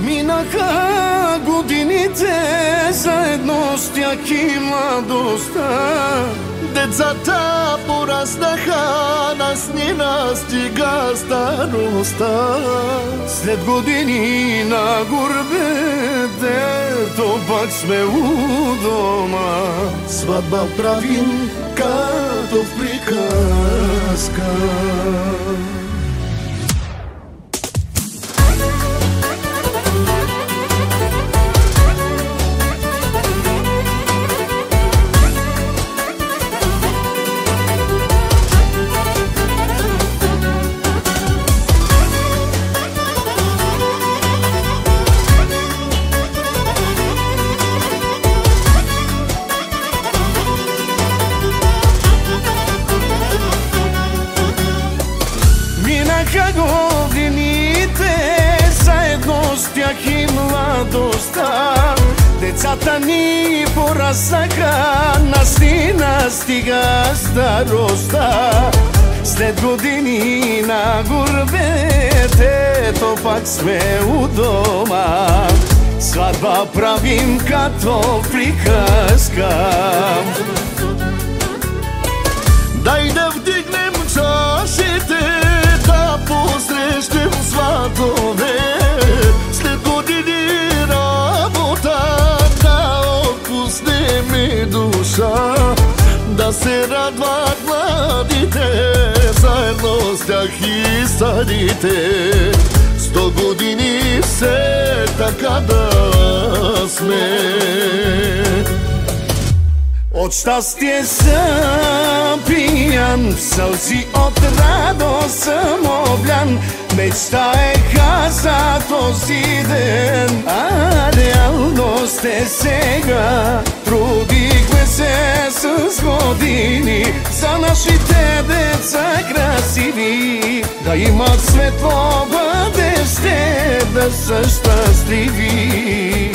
Минаха годините, заедно с тях и младостта. Децата пораснаха, нас ни настига старостта. След години на гурбете, то пак сме у дома. Сватба правим като в приказка. Минаха годините, заедно с тях и младостта. Децата ни пораснаха, нас ни настига старостта. След години на гурбете, то пак сме у дома. Сватба правим като приказка. Дай да вдигнем чашите, да посрещнем сватове. След години работа, да отпуснем и душа. Да се радват младите, заедно с тях и старите. 100 години все така да сме. От щастие съм пиян, в сълзи от радост съм облян. Мечтаеха за този ден, а реалност е сега. Трудихме се с години за нашите деца красиви, да имат светло бъдеще, да са щастливи.